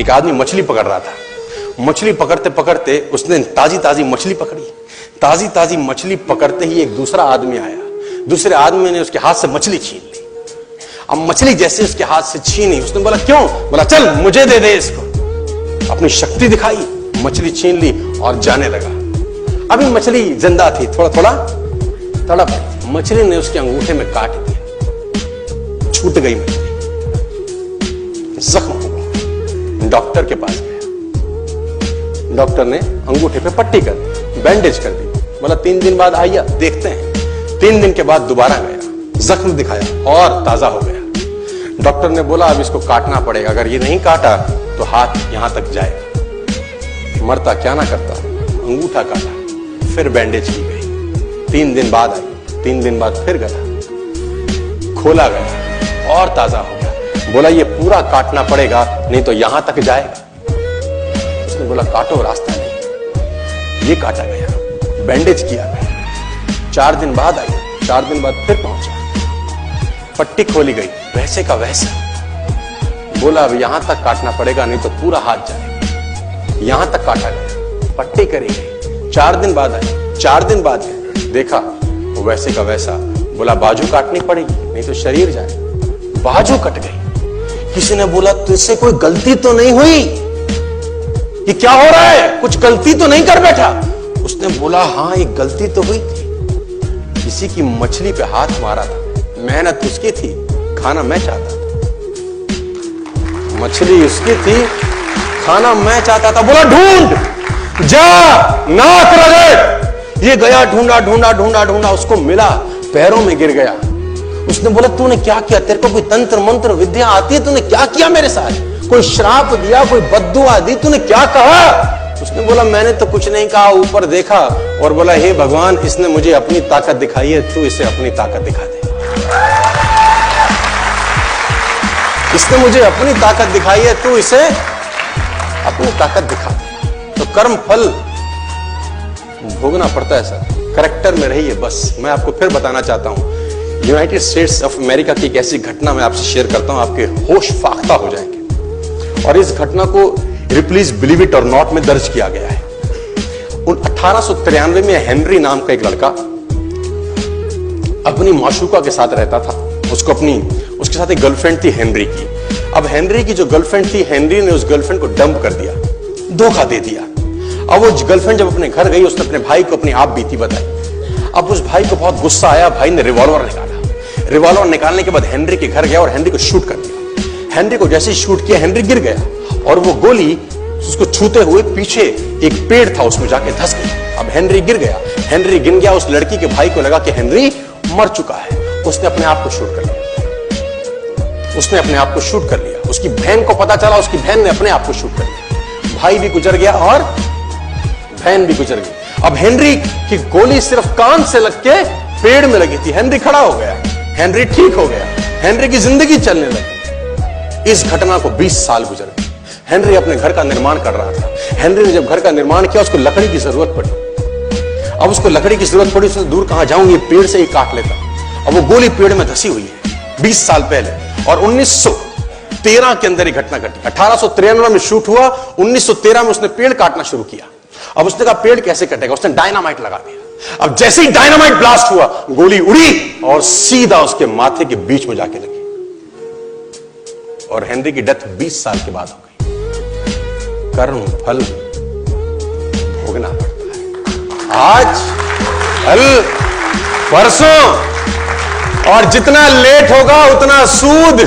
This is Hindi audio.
एक आदमी मछली पकड़ रहा था। मछली पकड़ते पकड़ते उसने ताजी ताजी मछली पकड़ी। ताजी ताजी मछली पकड़ते ही एक दूसरा आदमी आया। दूसरे आदमी ने उसके हाथ से मछली छीन ली। अब मछली जैसे उसके हाथ से छीनी, उसने बोला क्यों? बोला चल मुझे दे दे इसको। अपनी शक्ति दिखाई, मछली छीन ली और जाने लगा। अभी मछली जिंदा थी, थोड़ा थोड़ा तड़प रही। मछली ने उसके अंगूठे में काट दिया, छूट गई मछली, जख्म हुआ। डॉक्टर के पास गया। डॉक्टर ने अंगूठे पे पट्टी कर दी, बैंडेज कर दी। बोला 3 दिन बाद आइए देखते हैं। 3 दिन के बाद दोबारा गया, जख्म दिखाया और ताजा हो गया। डॉक्टर ने बोला अब इसको काटना पड़ेगा, अगर ये नहीं काटा तो हाथ यहां तक जाएगा। मरता क्या ना करता, अंगूठा काटा, फिर बैंडेज की गई। 3 दिन बाद आई, 3 दिन बाद फिर गया, खोला गया और ताजा हो गया। बोला ये पूरा काटना पड़ेगा नहीं तो यहां तक जाएगा। उसने बोला काटो, रास्ता नहीं। ये काटा गया, बैंडेज किया गया। 4 दिन बाद आई, 4 दिन बाद फिर पहुंचा, पट्टी खोली गई, वैसे का वैसा। बोला अब यहां तक काटना पड़ेगा नहीं तो पूरा हाथ जाएगा। यहां तक काटा गया, पट्टी करी गई। 4 दिन बाद आई, 4 दिन बाद देखा वो वैसे का वैसा। बोला बाजू काटनी पड़ेगी नहीं तो शरीर जाए। बाजू कट गई। किसी ने बोला तुझसे कोई गलती तो नहीं हुई? ये क्या हो रहा है? कुछ गलती तो नहीं कर बैठा? उसने बोला हाँ एक गलती तो हुई थी। किसी की मछली पे हाथ मारा था, मेहनत उसकी थी, खाना मैं चाहता था। मछली उसकी थी, खाना मैं चाहता था। बोला ढूंढ, जा, नाक रगड़। ये गया, ढूंढा ढूंढा ढूंढा ढूंढा, उसको मिला, पैरों में गिर गया। उसने बोला तूने क्या किया? तेरे को कोई तंत्र मंत्र विद्या आती है? तूने क्या किया मेरे साथ? कोई श्राप दिया, कोई बद्दुआ दी? तूने क्या कहा? उसने बोला मैंने तो कुछ नहीं कहा, ऊपर देखा और बोला हे भगवान इसने मुझे अपनी ताकत दिखाई है, तू इसे अपनी ताकत दिखा दे। इसने मुझे अपनी ताकत दिखाई है, तू इसे अपनी ताकत दिखा दे। तो कर्म फल भोगना पड़ता है सर, करेक्टर में रहिए बस। मैं आपको फिर बताना चाहता हूं, यूनाइटेड स्टेट्स ऑफ अमेरिका की एक ऐसी घटना मैं आपसे शेयर करता हूं, आपके होश फाख्ता हो जाएंगे। और इस घटना को प्लीज बिलीव इट और नॉट में दर्ज किया गया है। 1893 में हेनरी नाम का एक लड़का अपनी माशूका के साथ रहता था। उसके साथ एक गर्लफ्रेंड थी हेनरी की। अब हेनरी की जो गर्लफ्रेंड थी, हेनरी ने उस गर्लफ्रेंड को डंप कर दिया, धोखा दे दिया। अब वो गर्लफ्रेंड जब अपने घर गई, उसने अपने भाई को अपनी आप बीती बताई। अब उस भाई को बहुत गुस्सा आया, भाई ने रिवॉल्वर निकाला। रिवॉल्वर निकालने के बाद हेनरी के घर गया और हेनरी को शूट कर दिया। हेनरी को जैसे ही शूट किया, हेनरी गिर गया और वो गोली उसको छूते हुए पीछे एक पेड़ था उसमें जाके धंस गई। अब हेनरी गिर गया, हेनरी गिर गया। उस लड़की के भाई को लगा कि हेनरी मर चुका है, उसने अपने आप को शूट कर लिया। उसने अपने आप को शूट कर लिया। उसकी बहन को पता चला, उसकी बहन ने अपने आप को शूट कर लिया। भाई भी गुजर गया और बहन भी गुजर गई। अब हेनरी की गोली सिर्फ कान से लग के पेड़ में लगी थी। हेनरी खड़ा हो गया, हेनरी ठीक हो गया, हेनरी की जिंदगी चलने लगी। इस घटना को 20 साल गुजर गए। हेनरी अपने घर का निर्माण कर रहा था। हेनरी ने जब घर का निर्माण किया, उसको लकड़ी की जरूरत पड़ी। अब उसको लकड़ी की जरूरत पड़ी, उसने दूर कहां जाऊं, ये पेड़ से ही काट लेता। अब वो गोली पेड़ में धसी हुई है 20 साल पहले। और 1913 के अंदर ये घटना घटी। 1893 में शूट हुआ, 1913 में उसने पेड़ काटना शुरू किया। अब उसने कहा पेड़ कैसे कटेगा, उसने डायनामाइट लगा दिया। अब जैसे ही डायनामाइट ब्लास्ट हुआ, गोली उड़ी और सीधा उसके माथे के बीच में जाके लगी और हेनरी की डेथ 20 साल के बाद हो गई। कर्म फल भोगना पड़ता है, आज कल परसों, और जितना लेट होगा उतना सूद।